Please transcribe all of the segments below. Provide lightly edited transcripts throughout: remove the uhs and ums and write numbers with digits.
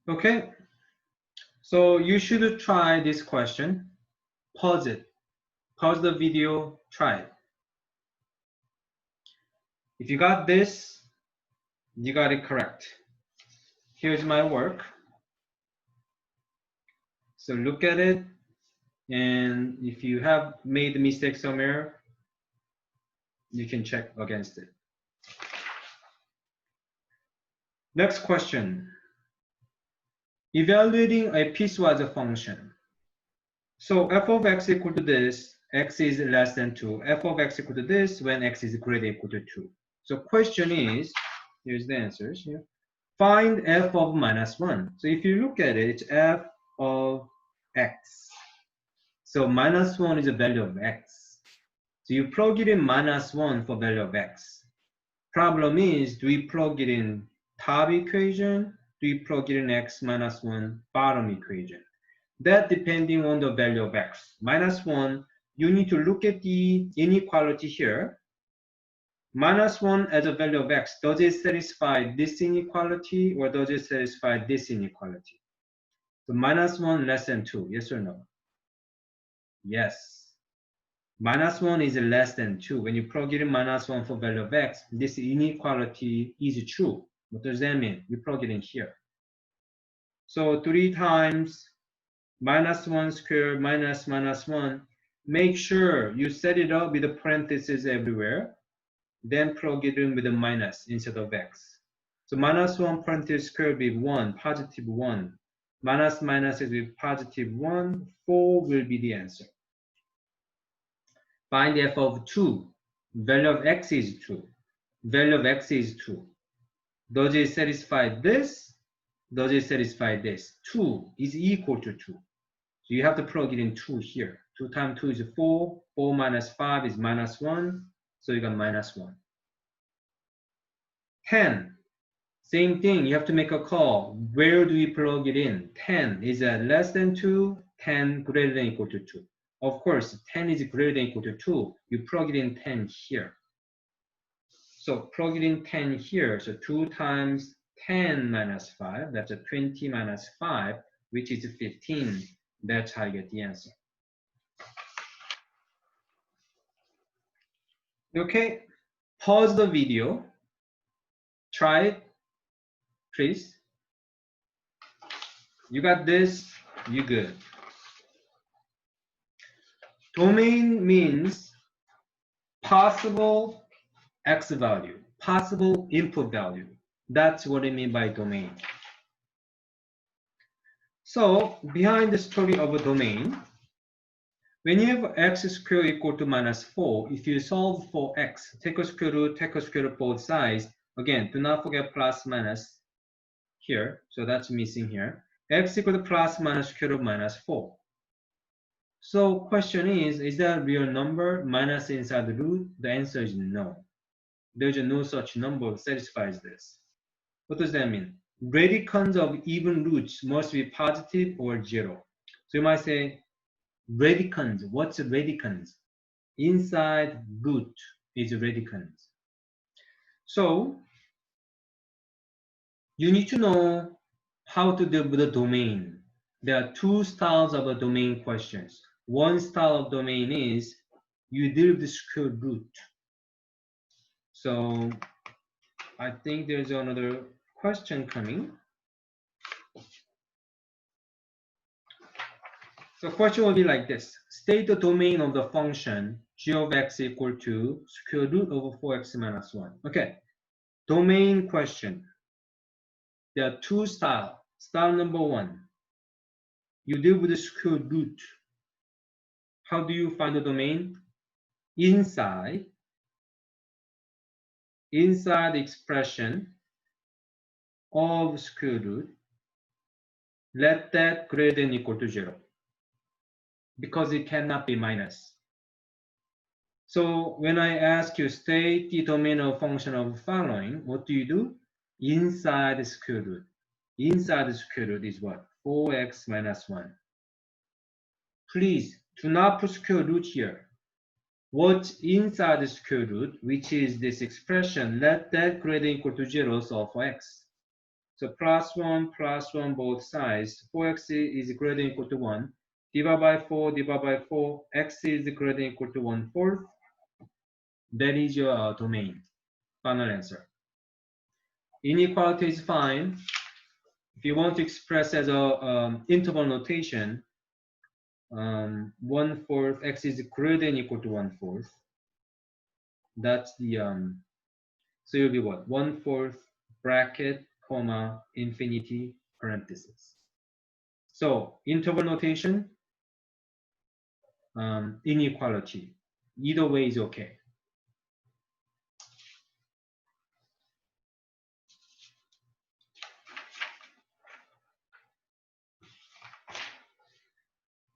Okay, so you should try this question. Pause it. Pause the video, try it. If you got this, you got it correct. Here's my work. So look at it, and if you have made a mistake somewhere, you can check against it. Next question. Evaluating a piecewise function. So f of x equal to this, x is less than 2. F of x equal to this when x is greater than or equal to 2. So question is, here's the answers here. Find f of minus 1. So if you look at it, it's f of x. So minus 1 is a value of x. So you plug it in minus 1 for value of x. Problem is, do we plug it in top equation? Do we plug it in x minus 1 bottom equation? That depending on the value of x. Minus 1, you need to look at the inequality here. Minus 1 as a value of x, does it satisfy this inequality or does it satisfy this inequality? So minus 1 less than 2, yes or no? Yes. Minus 1 is less than 2. When you plug it in minus 1 for value of x, this inequality is true. What does that mean? We plug it in here. So 3 times minus 1 squared minus minus 1. Make sure you set it up with the parentheses everywhere. Then plug it in with a minus instead of x. So minus 1 parenthesis squared will be 1, positive 1. Minus minus is with positive 1. 4 will be the answer. Find f of 2. Value of x is 2. Value of x is 2. Does it satisfy this? Does it satisfy this? 2 is equal to 2. So you have to plug it in 2 here. 2 times 2 is 4. 4 minus 5 is minus 1. So you got minus 1. 10. Same thing. You have to make a call. Where do we plug it in? 10 is less than 2. 10 greater than or equal to 2. Of course, 10 is greater than or equal to 2. You plug it in 10 here. So plug it in 10 here. So 2 times 10 minus 5. That's a 20 minus 5, which is 15. That's how you get the answer. Okay, pause the video. Try it, please. You got this, you good. Domain means possible x value, possible input value. That's what I mean by domain. So behind the story of a domain, when you have x squared equal to minus 4, if you solve for x, take a square root both sides. Again, do not forget plus minus here. So that's missing here. X equal to plus minus square root minus 4. So question is that a real number minus inside the root? The answer is no. There's no such number that satisfies this. What does that mean? Radicands of even roots must be positive or 0. So you might say, radicands, what's radicands? Inside root is radicands. So you need to know how to deal with a domain. There are 2 styles of a domain questions. One style of domain is you deal with the square root. So I think there's another question coming. So question will be like this. State the domain of the function g of x equal to square root over 4x minus 1. Okay, domain question. There are 2 styles. Style number 1. You deal with the square root. How do you find the domain? Inside the expression of square root, let that greater than or equal to 0. Because it cannot be minus. So when I ask you state the domain of function of the following, what do? Inside the square root. Inside the square root is what? 4x minus 1. Please do not put square root here. What's inside the square root, which is this expression, let that greater than or equal to 0 solve for x. So plus 1 both sides. 4x is greater than or equal to 1. Divide by 4, divide by 4. X is greater than or equal to 1/4. That is your domain. Final answer. Inequality is fine. If you want to express as a interval notation, 1/4 x is greater than or equal to 1/4. That's the so it'll be what? 1/4 bracket, comma, infinity, parenthesis. So interval notation, inequality. Either way is okay.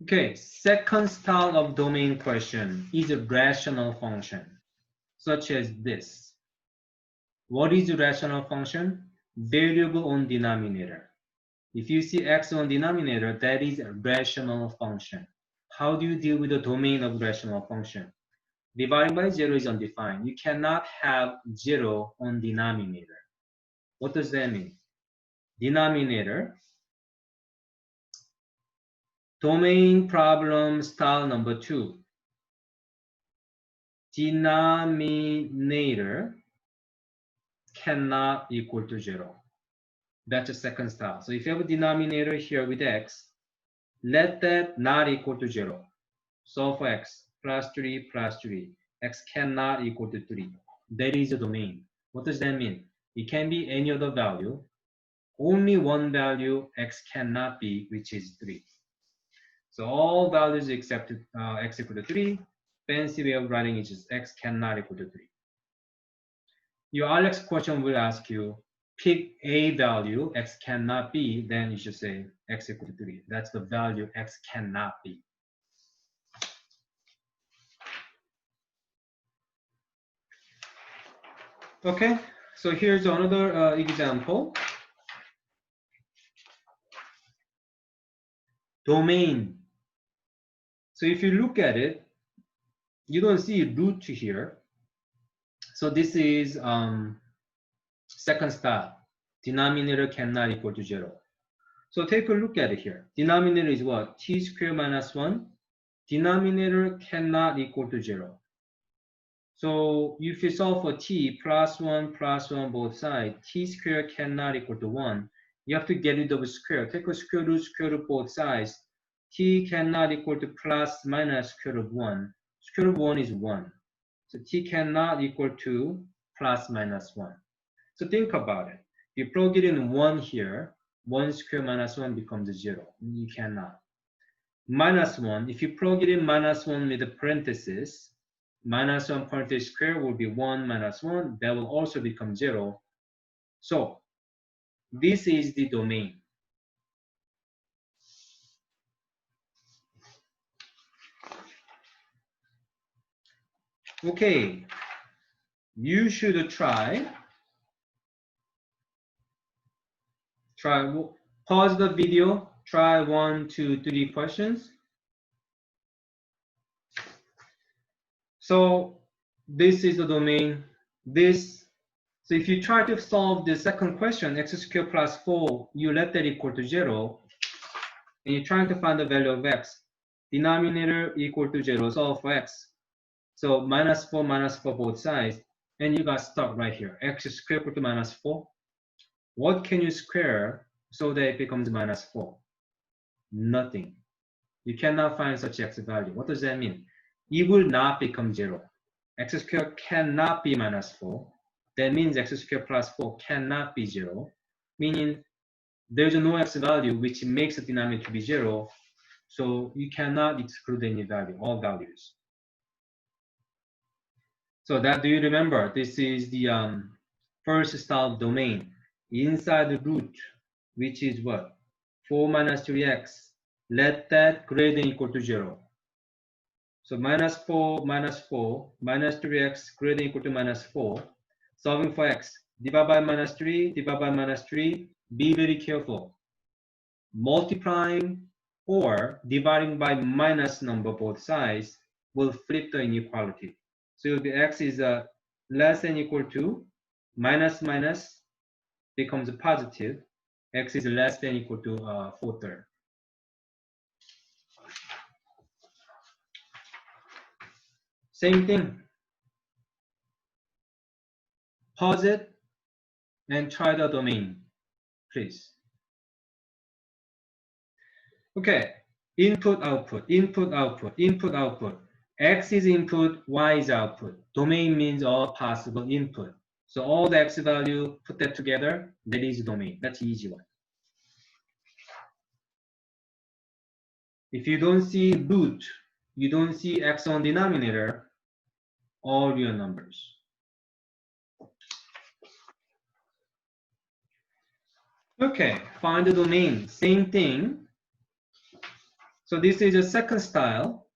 Okay, second style of domain question is a rational function, such as this. What is a rational function? Variable on denominator. If you see x on denominator, that is a rational function. How do you deal with the domain of rational function? Dividing by 0 is undefined. You cannot have 0 on denominator. What does that mean? Denominator. Domain problem style number 2. Denominator cannot equal to 0. That's the second style. So if you have a denominator here with x, let that not equal to 0. Solve for x, plus 3, plus 3. X cannot equal to 3. That is a domain. What does that mean? It can be any other value. Only one value x cannot be, which is 3. So all values except x equal to 3. Fancy way of writing it is x cannot equal to 3. Your Alex question will ask you, pick a value x cannot be, then you should say x equal to 3. That's the value x cannot be. Okay, so here's another example. Domain. So if you look at it, you don't see root here. So this is second style. Denominator cannot equal to 0. So take a look at it here. Denominator is what? T squared minus 1. Denominator cannot equal to 0. So if you solve for t plus 1 both sides, t squared cannot equal to 1. You have to get rid of a square. Take a square root both sides. T cannot equal to plus minus square root of 1. Square root of 1 is 1. So t cannot equal to plus minus 1. So think about it. If you plug it in 1 here, 1 squared minus 1 becomes 0. You cannot. Minus 1, if you plug it in minus 1 with a parenthesis, minus 1 parenthesis square will be 1 minus 1. That will also become 0. So this is the domain. Okay, you should try. Pause the video, try 1, 2, 3 questions. So this is the domain. So if you try to solve the second question, x squared plus 4, you let that equal to 0, and you're trying to find the value of x. Denominator equal to 0, solve for x. So minus 4 both sides, and you got stuck right here. X squared equal to minus 4. What can you square so that it becomes minus 4? Nothing. You cannot find such x value. What does that mean? It will not become 0. X squared cannot be minus 4. That means x squared plus 4 cannot be 0, meaning there's no x value which makes the denominator to be 0. So you cannot exclude any value, all values. So that, do you remember? This is the first style domain. Inside the root, which is what? 4 minus 3x. Let that greater than or equal to 0. So minus 4, minus 3x greater than or equal to minus 4. Solving for x. Divide by minus 3, divide by minus 3. Be very careful. Multiplying or dividing by minus number both sides will flip the inequality. So it will be x is less than or equal to minus minus becomes a positive. x is less than equal to 4/3. Same thing. Pause it and try the domain, please. Okay, input, output, input, output, input, output. X is input, Y is output. Domain means all possible input. So all the X value, put that together, that is domain. That's the easy one. If you don't see root, you don't see X on denominator, all real numbers. Okay, find the domain, same thing. So this is a second style.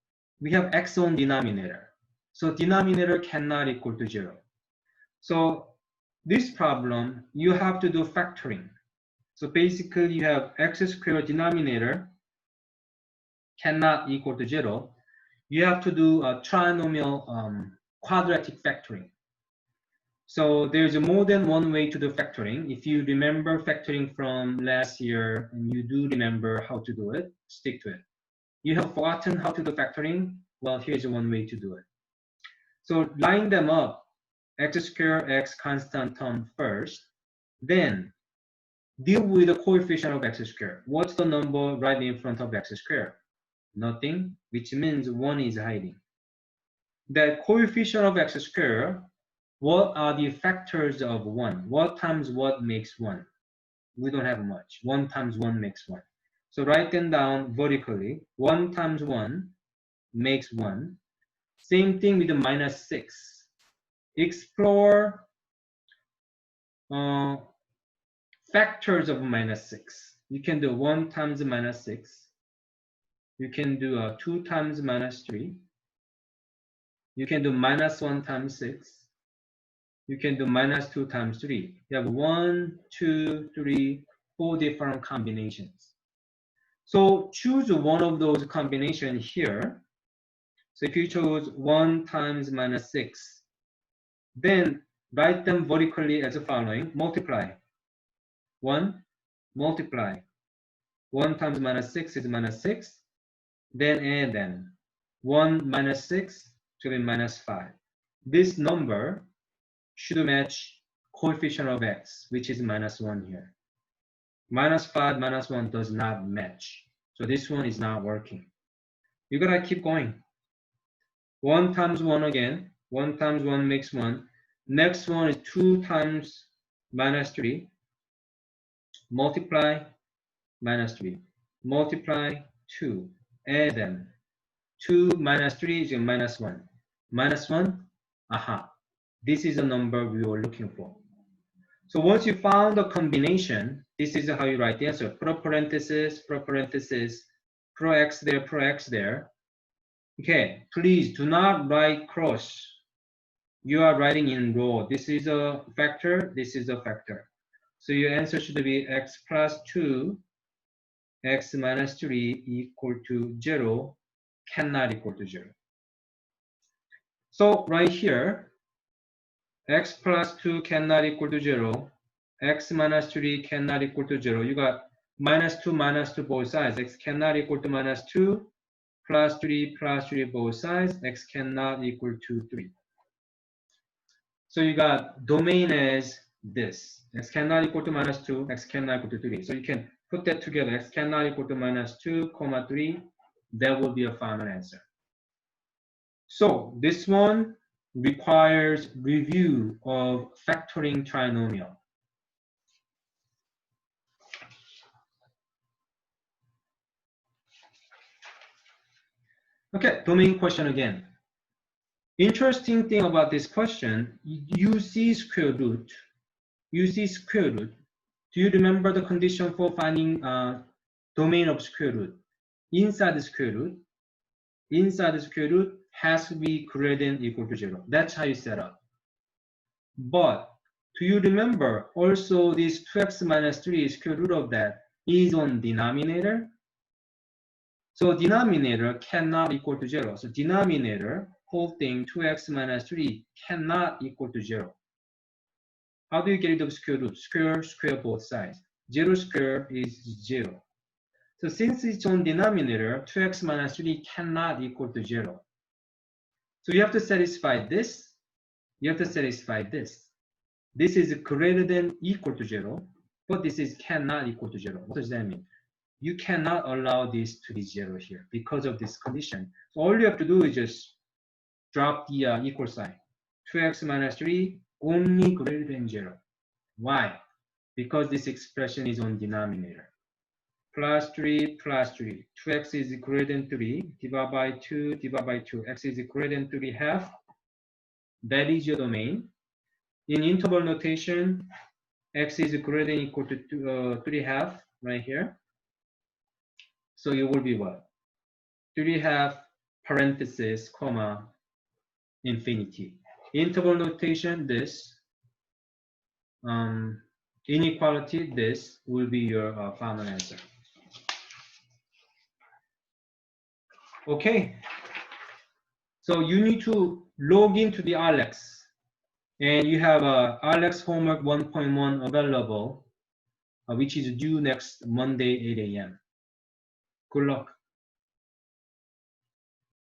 We have X on denominator. So denominator cannot equal to 0. So this problem, you have to do factoring. So basically you have x squared denominator cannot equal to 0. You have to do a trinomial quadratic factoring. So there's more than one way to do factoring. If you remember factoring from last year and you do remember how to do it, stick to it. You have forgotten how to do factoring? Well, here's one way to do it. So line them up, x squared, x constant term first, then deal with the coefficient of x squared. What's the number right in front of x squared? Nothing, which means 1 is hiding. The coefficient of x squared, what are the factors of 1? What times what makes 1? We don't have much. 1 times 1 makes 1. So write them down vertically. 1 times 1 makes 1. Same thing with the minus 6. Explore factors of minus 6. You can do 1 times minus 6. You can do 2 times minus 3. You can do minus 1 times 6. You can do minus 2 times 3. You have 1, 2, 3, 4 different combinations. So choose one of those combinations here. So if you chose 1 times minus 6, then write them vertically as the following. Multiply. 1, multiply. 1 times minus 6 is minus 6. Then add them. 1 minus 6 to be minus 5. This number should match coefficient of x, which is minus 1 here. Minus 5, minus 1 does not match. So this one is not working. You gotta keep going. 1 times 1 again. 1 times 1 makes 1. Next one is 2 times minus 3. Multiply, minus 3. Multiply, 2. Add them. 2 minus 3 is minus 1. Minus 1, aha. This is the number we were looking for. So once you found the combination, this is how you write the answer. Pro parenthesis, pro x there, pro x there. Okay, please do not write cross. You are writing in row. This is a factor, this is a factor. So your answer should be x plus 2, x minus 3 equal to 0, cannot equal to 0. So right here, x plus 2 cannot equal to 0, x minus 3 cannot equal to 0. You got minus 2 both sides. X cannot equal to minus 2, plus 3 both sides. X cannot equal to 3. So you got domain as this. X cannot equal to minus 2, x cannot equal to 3. So you can put that together. X cannot equal to minus 2, 3. That will be a final answer. So this one requires review of factoring trinomial. Okay, domain question again. Interesting thing about this question, you see square root. You see square root. Do you remember the condition for finding domain of square root? Inside the square root, has to be greater than or equal to 0. That's how you set up. But do you remember also this 2x minus 3 square root of that is on denominator? So denominator cannot equal to 0. So denominator, whole thing, 2x minus 3 cannot equal to 0. How do you get rid of square root? Square both sides. 0 squared is 0. So since it's on denominator, 2x minus 3 cannot equal to 0. So you have to satisfy this. You have to satisfy this. This is greater than equal to 0, but this is cannot equal to 0. What does that mean? You cannot allow this to be 0 here because of this condition. So all you have to do is just drop the equal sign. 2x minus 3 only greater than 0. Why? Because this expression is on denominator. Plus 3 plus 3. 2x is greater than 3. Divide by 2, divide by 2. X is greater than 3 half. That is your domain. In interval notation, x is greater than equal to 3 half right here. So it will be what? 3 half parenthesis, comma, infinity. Interval notation, this. Inequality, this will be your final answer. Okay. So you need to log into the Alex. And you have Alex homework 1.1 available, which is due next Monday, 8 a.m. Good luck.